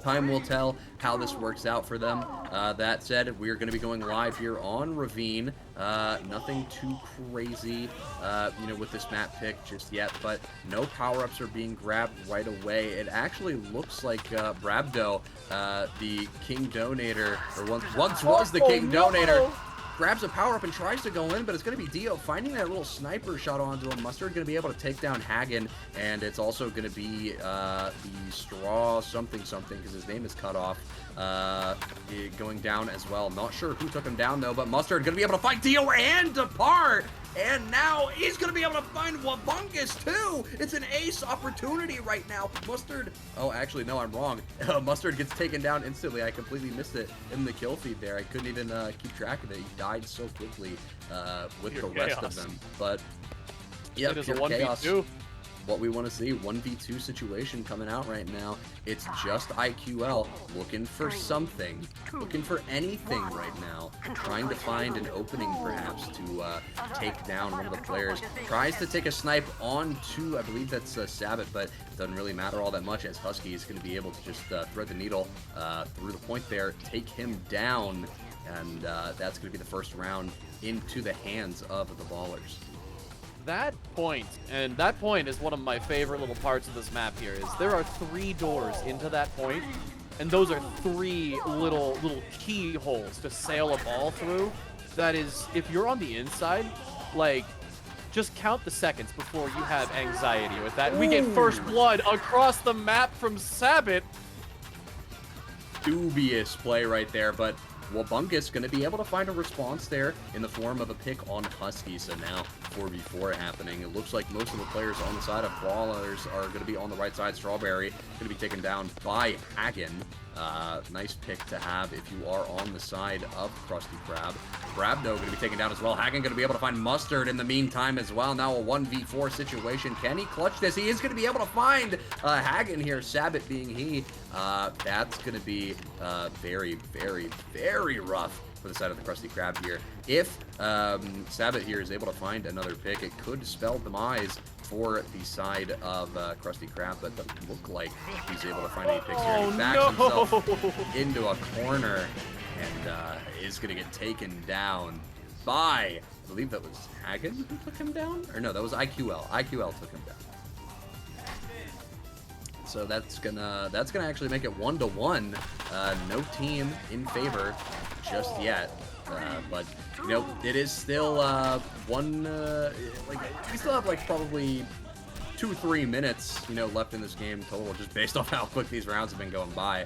Time will tell how this works out for them. That said, we're going to be going live here on Ravine. Nothing too crazy, with this map pick just yet, but no power-ups are being grabbed right away. It actually looks like Brabdo, the King Donator, or once was the King Donator, grabs a power-up and tries to go in, but it's going to be Dio finding that little sniper shot onto him. Mustard going to be able to take down Hagen, and it's also going to be the Straw something, because his name is cut off, going down as well. Not sure who took him down, though, but Mustard going to be able to fight Dio and depart. And now he's going to be able to find Wabungus, too. It's an ace opportunity right now. Mustard. Oh, actually, no, I'm wrong. Mustard gets taken down instantly. I completely missed it in the kill feed there. I couldn't even keep track of it. He died so quickly with the rest of them. But, yeah, pure chaos. What we want to see, 1v2 situation coming out right now. It's just IQL looking for something, looking for anything right now, trying to find an opening perhaps to take down one of the players. Tries to take a snipe onto, I believe that's Sabbath, but it doesn't really matter all that much as Husky is going to be able to just thread the needle through the point there, take him down, and that's going to be the first round into the hands of the Ballers. That point is one of my favorite little parts of this map here, is there are 3 doors into that point, and those are 3 little keyholes to sail a ball through. That is, if you're on the inside, like, just count the seconds before you have anxiety with that. We get first blood across the map from Sabbath. Dubious play right there, but Wabungus going to be able to find a response there in the form of a pick on Husky. So now 4v4 happening. It looks like most of the players on the side of Brawlers are going to be on the right side. Strawberry going to be taken down by Hagen. Nice pick to have if you are on the side of Krusty Krab. Krabdo going to be taken down as well. Hagen going to be able to find Mustard in the meantime as well. Now a 1v4 situation. Can he clutch this? He is going to be able to find Hagen here. Sabbath being he. That's going to be very, very, very rough for the side of the Krusty Krab here. If Sabbath here is able to find another pick, it could spell demise for the side of Krusty Krab, but doesn't look like he's able to find any picks here. He backs himself into a corner and is going to get taken down by, I believe that was Hagen who took him down? Or no, that was IQL. IQL took him down. So that's gonna actually make it 1-1. No team in favor just yet. But it is still we still have like probably 2-3 minutes left in this game total, just based off how quick these rounds have been going by.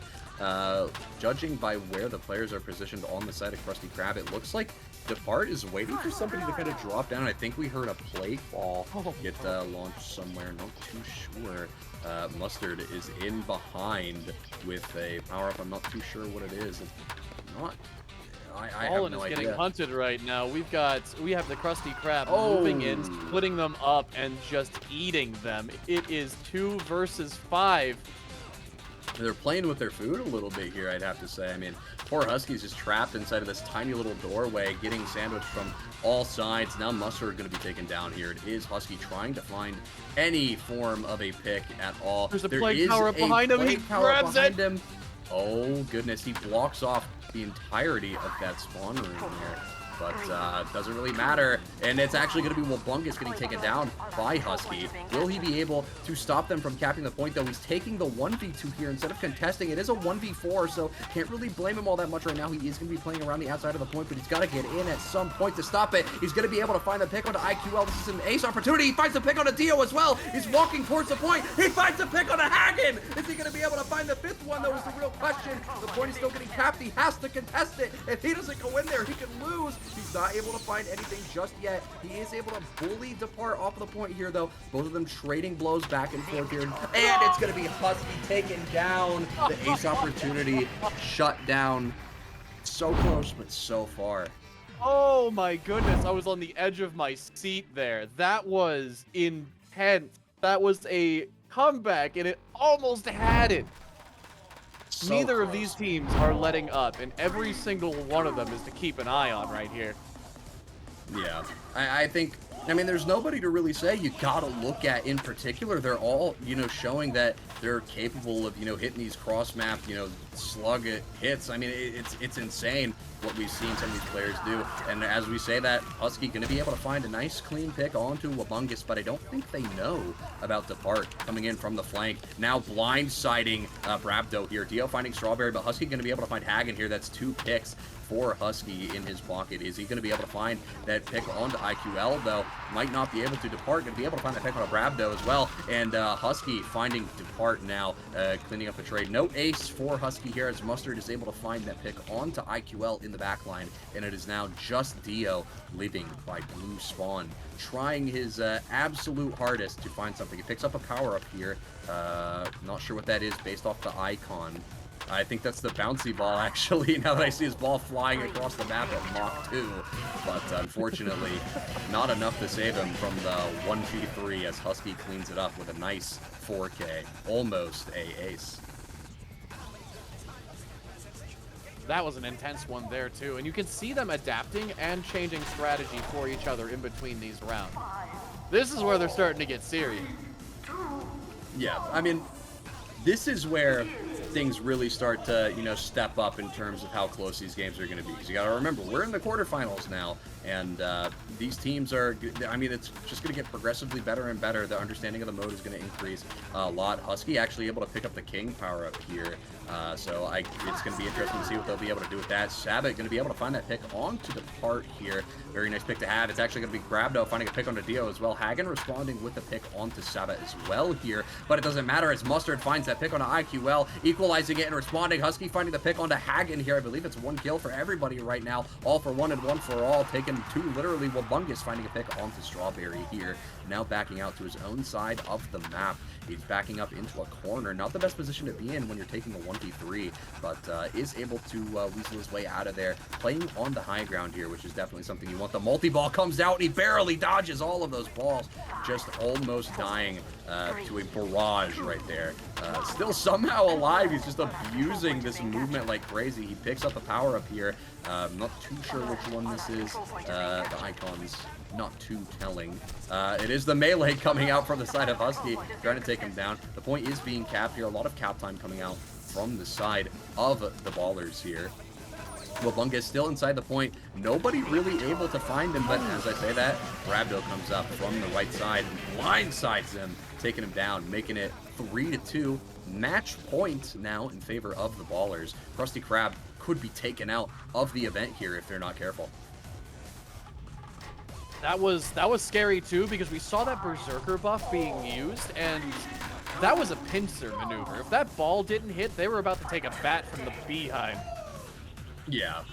Judging by where the players are positioned on the side of Krusty Krab, it looks like Depart is waiting for somebody to kind of drop down. I think we heard a plate ball get launched somewhere. Not too sure. Mustard is in behind with a power-up. I'm not too sure what it is. It's not... I have no idea. Getting hunted right now. We have the Krusty Krab moving in, splitting them up, and just eating them. It is 2 versus 5. They're playing with their food a little bit here, I'd have to say. I mean, poor Husky's just trapped inside of this tiny little doorway, getting sandwiched from all sides. Now Mustard going to be taken down here. It is Husky trying to find any form of a pick at all. There's a plague power up behind him. He grabs it. Oh, goodness. He blocks off the entirety of that spawn room here. But doesn't really matter. And it's actually going to be Wabungus getting taken down by Husky. Will he be able to stop them from capping the point, though? He's taking the 1v2 here instead of contesting. It is a 1v4, so can't really blame him all that much right now. He is going to be playing around the outside of the point, but he's got to get in at some point to stop it. He's going to be able to find the pick onto IQL. This is an ace opportunity. He finds the pick on a Dio as well. He's walking towards the point. He finds the pick on a Hagen. Is he going to be able to find the 5th one? That was the real question. The point is still getting capped. He has to contest it. If he doesn't go in there, he can lose. He's not able to find anything just yet. He is able to bully Depart off of the point here, though. Both of them trading blows back and forth here. And it's going to be Husky taken down. The ace opportunity shut down. So close, but so far. Oh my goodness. I was on the edge of my seat there. That was intense. That was a comeback, and it almost had it. So Neither close. of these teams are letting up, and every single one of them is to keep an eye on right here. Yeah, I think I mean, there's nobody to really say you gotta look at in particular. They're all, showing that they're capable of, hitting these cross-map, slug hits. I mean, it's insane what we've seen some of these players do. And as we say that, Husky going to be able to find a nice clean pick onto Wabungus, but I don't think they know about Depart coming in from the flank. Now blindsiding Brabdo here. Dio finding Strawberry, but Husky going to be able to find Hagen here. That's 2 picks for Husky in his pocket. Is he going to be able to find that pick onto IQL, though? Might not be able to. Depart going to be able to find that pick on a Brabdo as well. And Husky finding Depart now, cleaning up a trade. No ace for Husky here, as Mustard is able to find that pick onto IQL in the back line. And it is now just Dio living by Blue Spawn, trying his absolute hardest to find something. He picks up a power-up here. Not sure what that is based off the icon. I think that's the bouncy ball, actually, now that I see his ball flying across the map at Mach 2. But unfortunately, not enough to save him from the 1v3 as Husky cleans it up with a nice 4K. Almost a ace. That was an intense one there, too. And you can see them adapting and changing strategy for each other in between these rounds. This is where they're starting to get serious. Yeah, I mean, this is where things really start to, step up in terms of how close these games are going to be. Because you got to remember, we're in the quarterfinals now, and these teams are, I mean, it's just going to get progressively better and better. The understanding of the mode is going to increase a lot. Husky actually able to pick up the King power-up here. So it's going to be interesting to see what they'll be able to do with that. Sabbath going to be able to find that pick onto Depart here. Very nice pick to have. It's actually going to be Grabdo finding a pick onto Dio as well. Hagen responding with the pick onto Sabbath as well here. But it doesn't matter as Mustard finds that pick onto IQL, equalizing it and responding. Husky finding the pick onto Hagen here. I believe it's 1 kill for everybody right now. All for 1 and 1 for all. Taking 2 literally. Wabungus finding a pick onto Strawberry here. Now backing out to his own side of the map. He's backing up into a corner. Not the best position to be in when you're taking a 1v3, but is able to weasel his way out of there. Playing on the high ground here, which is definitely something you want. The multi-ball comes out, and he barely dodges all of those balls. Just almost dying to a barrage right there. Still somehow alive. He's just abusing this movement like crazy. He picks up a power-up here. Not too sure which one this is. The icon's not too telling. It is the melee coming out from the side of Husky, trying to take him down. The point is being capped here. A lot of cap time coming out from the side of the Ballers here. Wabunga is still inside the point. Nobody really able to find him, but as I say that, Brabdo comes up from the right side, blindsides him, taking him down, making it 3-2. Match point now in favor of the Ballers. Krusty Krab could be taken out of the event here if they're not careful. That was scary too, because we saw that Berserker buff being used, and that was a pincer maneuver. If that ball didn't hit, they were about to take a bat from the behind. Yeah.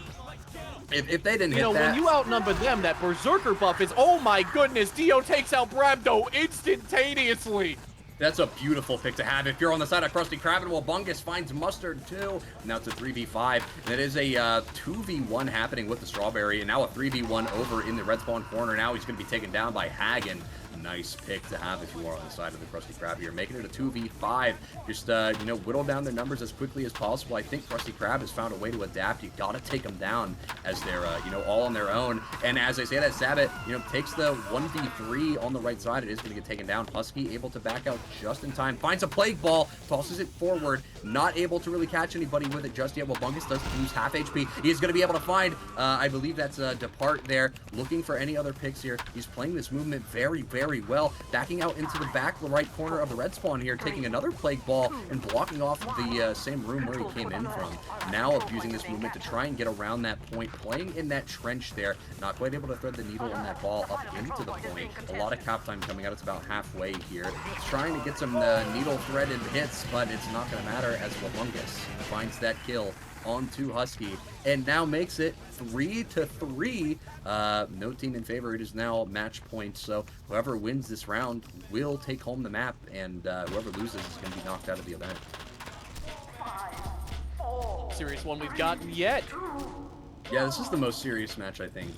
If they didn't hit that... when you outnumber them, that Berserker buff is, oh my goodness, Dio takes out Brabdo instantaneously. That's a beautiful pick to have if you're on the side of Krusty Krab, and Wabungus finds Mustard too. Now it's a 3v5. And it is a 2v1 happening with the Strawberry, and now a 3v1 over in the red spawn corner. Now he's going to be taken down by Hagen. Nice pick to have if you are on the side of the Krusty Krab here. Making it a 2v5. Just, whittle down their numbers as quickly as possible. I think Krusty Krab has found a way to adapt. You got to take them down as they're, all on their own. And as I say that, Sabbath, takes the 1v3 on the right side. It is going to get taken down. Husky able to back out just in time. Finds a Plague Ball. Tosses it forward. Not able to really catch anybody with it just yet. Wabungus does lose half HP. He is going to be able to find, I believe that's Depart there. Looking for any other picks here. He's playing this movement very, very well, backing out into the back right corner of the red spawn here, taking another Plague Ball and blocking off the same room where he came in from. Now abusing this movement to try and get around that point, playing in that trench there, not quite able to thread the needle on that ball up into the point. A lot of cap time coming out. It's about halfway here. He's trying to get some needle threaded hits, but it's not going to matter as Wabungus finds that kill onto Husky and now makes it 3-3. No team in favor. It is now match point, so whoever wins this round will take home the map, and whoever loses is going to be knocked out of the event. Serious one we've gotten yet. Yeah, this is the most serious match, I think,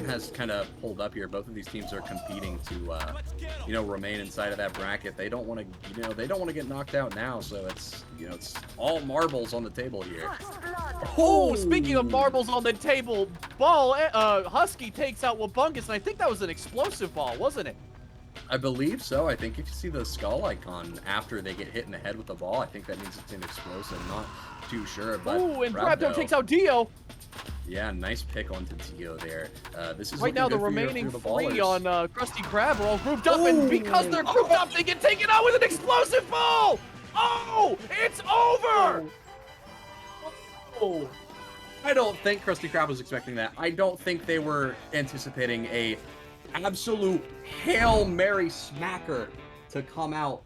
has kind of pulled up here. Both of these teams are competing to you know, remain inside of that bracket. They don't want to, you know, they don't want to get knocked out now. So it's, you know, it's all marbles on the table here. Oh, speaking of marbles on the table, Husky takes out Wabungus, and I think that was an explosive ball, wasn't it? I believe so. I think if you see the skull icon after they get hit in the head with the ball, I think that means it's an explosive. Not too sure, but oh, and Krab takes out Dio. Yeah, nice pick onto Dio there. This is right now the remaining three on Krusty Krab are all grouped up, and because they're grouped up, they get taken out with an explosive ball. Oh, it's over. Oh. I don't think Krusty Krab was expecting that. I don't think they were anticipating a absolute Hail Mary smacker to come out